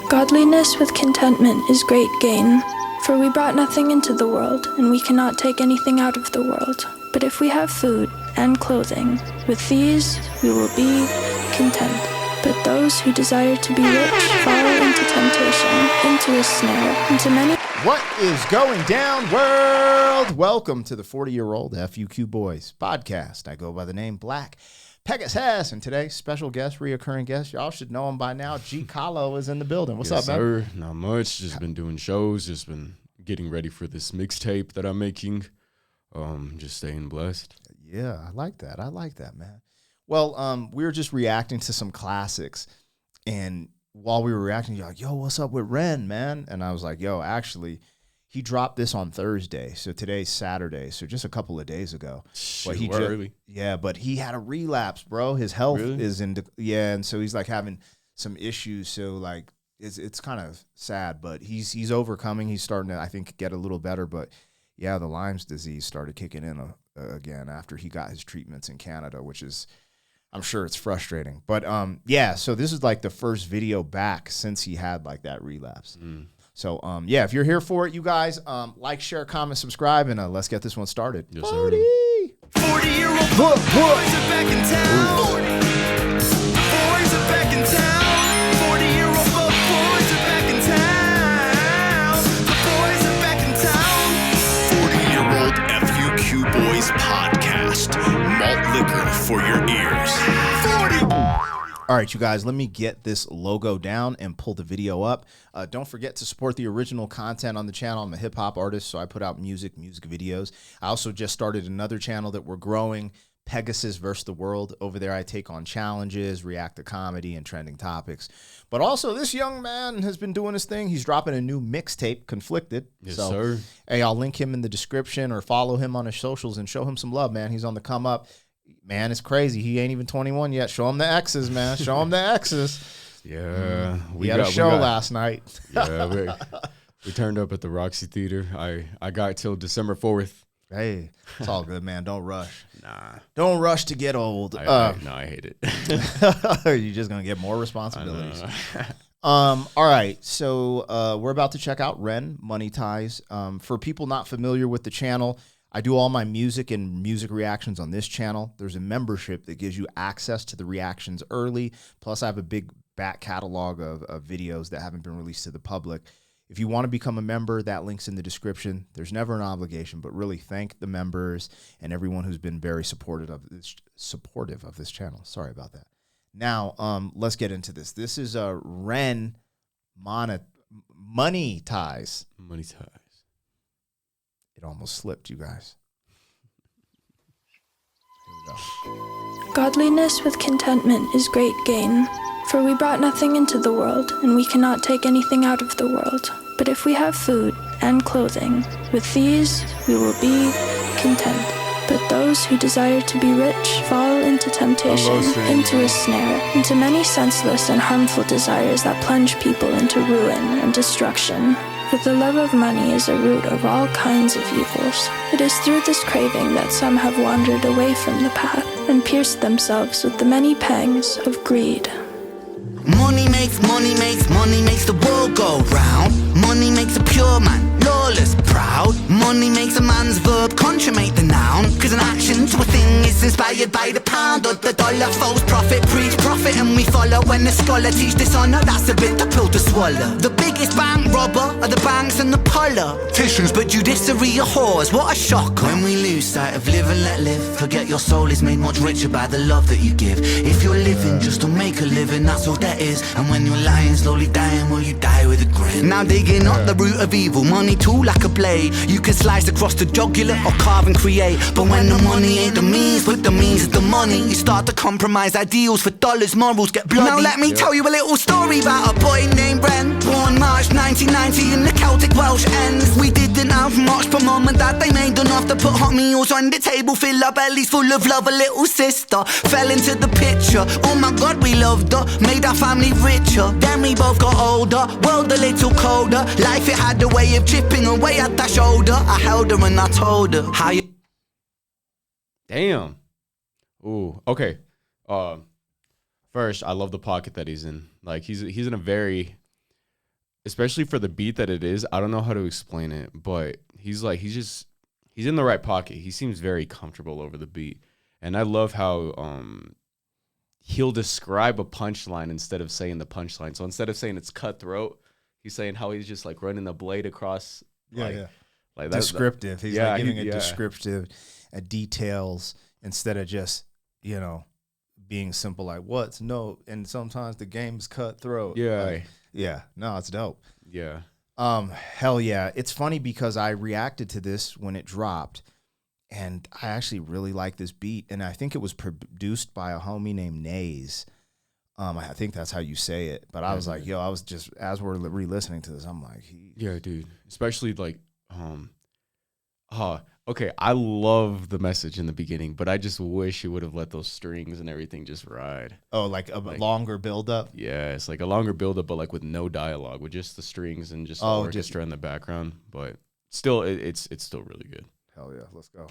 Godliness with contentment is great gain. For we brought nothing into the world, and we cannot take anything out of the world. But if we have food and clothing, with these we will be content. But those who desire to be rich fall into temptation, into a snare, into many... What is going down, world? Welcome to the 40-year-old FUQ Boys podcast. I go by the name Black Pegasus, and today, special guest, reoccurring guest. Y'all should know him by now. G. Kahlo is in the building. What's yes, up, man? Sir. Not much. Just been doing shows. Just been getting ready for this mixtape that I'm making. Just staying blessed. Yeah, I like that. I like that, man. Well, we were just reacting to some classics, and while we were reacting, you're like, yo, what's up with Ren, man? And I was like, yo, actually, he dropped this on Thursday, so today's Saturday, so just a couple of days ago. Shit, But early. Yeah, but he had a relapse, bro. His health Really? is and so he's like having some issues. So like it's kind of sad, but he's overcoming. He's starting to, I think, get a little better. But yeah, the Lyme's disease started kicking in again after he got his treatments in Canada, which is, I'm sure it's frustrating. But yeah, so this is like the first video back since he had like that relapse. So, yeah, if you're here for it, you guys, like, share, comment, subscribe, and let's get this one started. Yes, sir. 40-year-old boys are back in town. Boys are back in town. 40-year-old boys are back in town. The boys are back in town. 40-year-old FUQ Boys podcast. Malt liquor for your ears. 40. All right, you guys, let me get this logo down and pull the video up. Don't forget to support the original content on the channel. I'm a hip-hop artist, so I put out music videos. I also just started another channel that we're growing, Pegasus versus the World. Over there, I take on challenges, react to comedy, and trending topics. But also, this young man has been doing his thing. He's dropping a new mixtape, Conflicted. Yes, so, sir. Hey, I'll link him in the description or follow him on his socials and show him some love, man. He's on the come up. Man, it's crazy. He ain't even 21 yet. Show him the X's, man. Show him the X's. Yeah. We had a show last night. Yeah, we turned up at the Roxy Theater. I got till December 4th. Hey, it's all good, man. Don't rush. Nah. Don't rush to get old. No, I hate it. You're just going to get more responsibilities. All right. So we're about to check out Ren, Money Ties. For people not familiar with the channel, I do all my music and music reactions on this channel. There's a membership that gives you access to the reactions early. Plus, I have a big back catalog of videos that haven't been released to the public. If you want to become a member, that link's in the description. There's never an obligation, but really thank the members and everyone who's been very supportive of this channel. Sorry about that. Now, let's get into this. This is Ren Money Ties. Money Ties. It almost slipped, you guys. Here we go. Godliness with contentment is great gain. For we brought nothing into the world, and we cannot take anything out of the world. But if we have food and clothing, with these we will be content. But those who desire to be rich fall into temptation, into a snare, into many senseless and harmful desires that plunge people into ruin and destruction. For the love of money is a root of all kinds of evils. It is through this craving that some have wandered away from the path and pierced themselves with the many pangs of greed. Money makes the world go round. Money makes a pure man lawless, proud. Money makes a man's verb consummate the noun. Cause an action to a thing is inspired by the pound or the dollar. False prophet, preach profit and we follow. When the scholar teach dishonor, that's a bit the pill to swallow. The biggest bank robber are the banks and the politicians, but judiciary are whores, what a shock. When we lose sight of live and let live, forget your soul is made much richer by the love that you give. If you're living just to make a living, that's all that is. And when you're lying, slowly dying, well you die with a grin. Now digging up the root of evil, money too like a blade. You can slice across the jugular or carve and create. But when the money ain't the means, but the means is the money, you start to compromise ideals for dollars, morals get bloody. Now let me tell you a little story about a boy named Ren. Born March 1990 in the Celtic Welsh ends. We didn't have much, but mum and dad they made enough to put hot meals on the table, fill our bellies full of love. A little sister fell into the picture. Oh my God, we loved her, made our family richer. Then we both got older, world a little colder. Life it had a way of chipping away at that shoulder. I held her and I told her how you. Damn. Ooh. Okay. First, I love the pocket that he's in. Like he's in a very especially for the beat that it is. I don't know how to explain it, but he's in the right pocket. He seems very comfortable over the beat, and I love how he'll describe a punchline instead of saying the punchline. So instead of saying it's cutthroat, he's saying how he's just like running the blade across. Like that, descriptive. He's like giving a descriptive, details instead of just, being simple like what's no. And sometimes the game's cutthroat. Yeah. No, it's dope. Yeah. Hell yeah. It's funny because I reacted to this when it dropped, and I actually really like this beat. And I think it was produced by a homie named Naze. I think that's how you say it. But I was like, I was just, as we're re-listening to this, I'm like, yeah, dude. Especially like, okay, I love the message in the beginning, but I just wish he would have let those strings and everything just ride. Oh, like a longer build-up? Yeah, it's like a longer build-up, but like with no dialogue, with just the strings and just the orchestra in the background. But still, it's still really good. Hell yeah, let's go.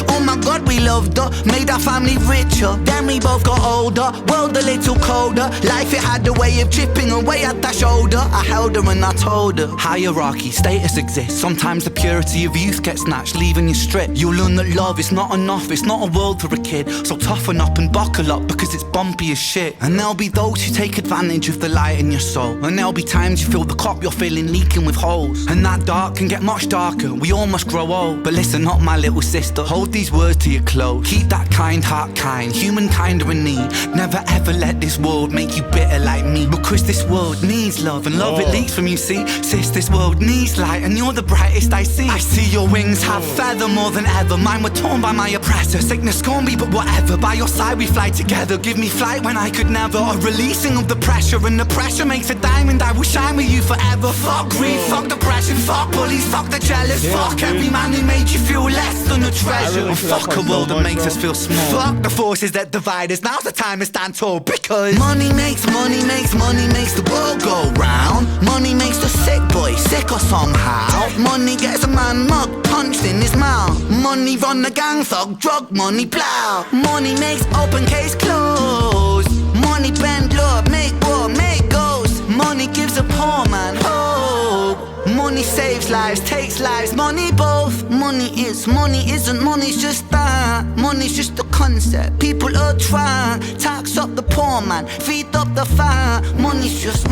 Oh my God, we loved her, made our family richer. Then we both got older, world a little colder. Life, it had a way of chipping away at that shoulder. I held her and I told her, hierarchy, status exists. Sometimes the purity of youth gets snatched, leaving you stripped. You'll learn that love is not enough, it's not a world for a kid. So toughen up and buckle up, because it's bumpy as shit. And there'll be those who take advantage of the light in your soul. And there'll be times you feel the cup you're filling leaking with holes. And that dark can get much darker, we all must grow old. But listen up, my little sister, hold these words to your close. Keep that kind heart kind, humankind are in need. Never ever let this world make you bitter like me, because this world needs love, and love it leaks from you, see. Sis, this world needs light, and you're the brightest I see. I see your wings have feather more than ever. Mine were torn by my oppressor. Sickness scorn me, but whatever. By your side we fly together. Give me flight when I could never. A releasing of the pressure, and the pressure makes a diamond. I will shine with you forever. Fuck greed, fuck depression, fuck bullies, fuck the jealous. Fuck every man who made you feel less than a treasure. Fuck a world that makes us feel small. Fuck the forces that divide us. Now's the time to stand tall, because money makes the world go round. Money makes the sick boy sicker somehow. Money gets a man mug punched in his mouth. Money run the gang thug, drug money plow. Money makes open case close. Money bend law, make war, make ghosts. Money gives a poor man hope. Money saves lives, takes lives, money both. Money isn't, money's just that. Money's just a concept, people are trying. Tax up the poor man, feed up the fire. Money's just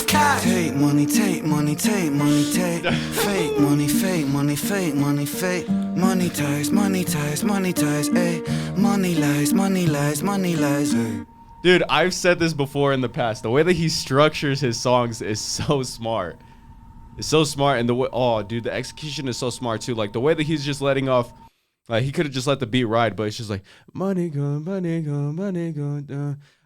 cash. Take money, take money, take money, take. Fake money, fake money, fake money, fake. Money ties, ayy. Money lies, money lies, money lies, ayy. Dude, I've said this before in the past. The way that he structures his songs is so smart. It's so smart, and the way, the execution is so smart too. Like the way that he's just letting off, like he could have just let the beat ride, but it's just like money gone,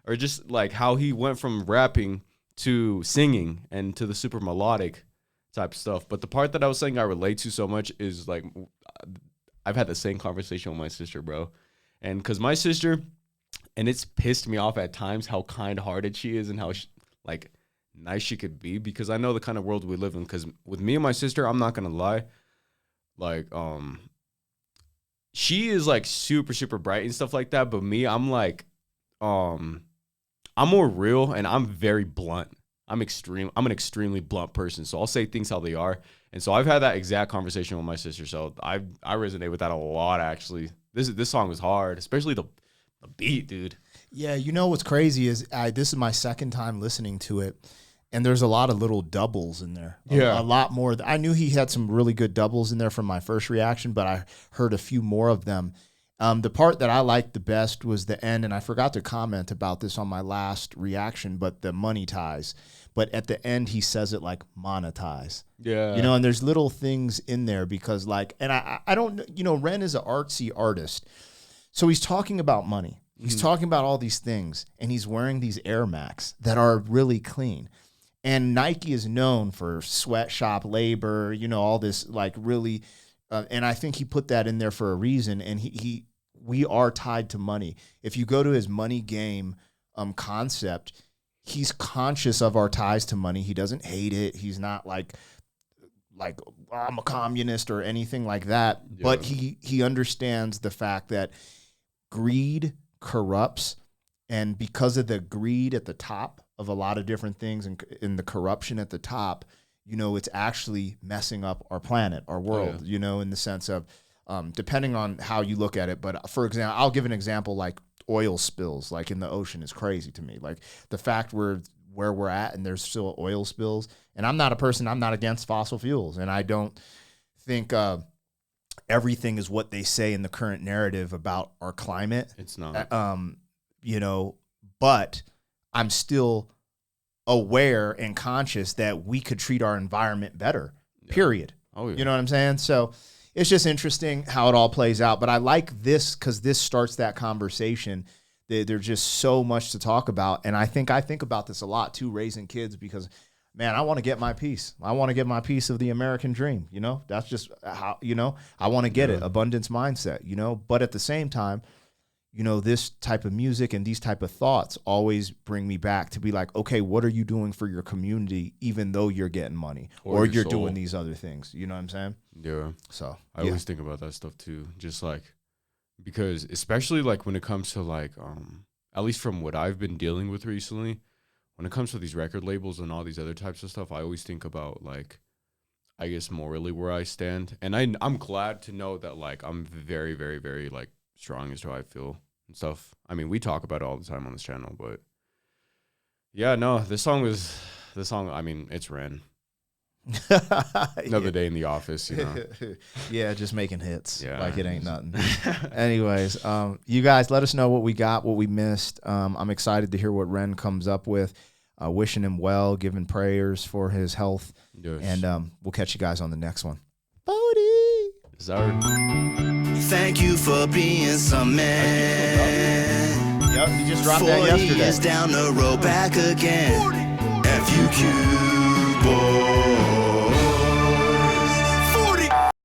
or just like how he went from rapping to singing and to the super melodic type stuff. But the part that I was saying I relate to so much is like I've had the same conversation with my sister, bro, and because my sister, and it's pissed me off at times how kind-hearted she is and how nice she could be, because I know the kind of world we live in. Because with me and my sister, I'm not gonna lie, like she is like super bright and stuff like that, but me, I'm like I'm more real, and I'm very blunt. I'm an extremely blunt person, so I'll say things how they are. And so I've had that exact conversation with my sister, so I resonate with that a lot. Actually, this song was hard, especially the beat, dude. Yeah, you know what's crazy is this is my second time listening to it, and there's a lot of little doubles in there. A lot more. I knew he had some really good doubles in there from my first reaction, but I heard a few more of them. The part that I liked the best was the end, and I forgot to comment about this on my last reaction, but the money ties. But at the end, he says it like monetize. Yeah. And there's little things in there because and I don't, Ren is an artsy artist. So he's talking about money. He's talking about all these things, and he's wearing these Air Max that are really clean. And Nike is known for sweatshop labor, all this really, and I think he put that in there for a reason. And we are tied to money. If you go to his money game concept, he's conscious of our ties to money. He doesn't hate it. He's not like I'm a communist or anything like that. Yeah. But he understands the fact that greed corrupts, and because of the greed at the top of a lot of different things and in the corruption at the top, you know, it's actually messing up our planet, our world, you know, in the sense of depending on how you look at it. But for example, I'll give an example like oil spills, like in the ocean is crazy to me. Like the fact where we're at and there's still oil spills. And I'm not against fossil fuels. And I don't think everything is what they say in the current narrative about our climate. It's not. You know, but I'm still aware and conscious that we could treat our environment better, period. Oh, yeah. You know what I'm saying? So it's just interesting how it all plays out. But I like this because this starts that conversation. There's just so much to talk about. And I think about this a lot too, raising kids, because man, I want to get my piece. I want to get my piece of the American dream. You know, that's just how, you know, I want to get it. Abundance mindset, you know, but at the same time, you know, this type of music and these type of thoughts always bring me back to be like, okay, what are you doing for your community, even though you're getting money or you're doing these other things? You know what I'm saying? Yeah. So I always think about that stuff too. Just like, because especially like when it comes to like, at least from what I've been dealing with recently, when it comes to these record labels and all these other types of stuff, I always think about like, I guess morally where I stand. And I'm glad to know that like, I'm very, very, very like strong as to how I feel and stuff. I mean, we talk about it all the time on this channel, but yeah, no, this song, I mean, it's Ren. Another day in the office, you know. Yeah, just making hits. Yeah. Like it ain't nothing. Anyways, you guys let us know what we got, what we missed. I'm excited to hear what Ren comes up with. Wishing him well, giving prayers for his health. Yes. And we'll catch you guys on the next one. Bodie. Thank you for being some man. Yep, you just dropped that 40 yesterday. years down the road, back again. FUQ.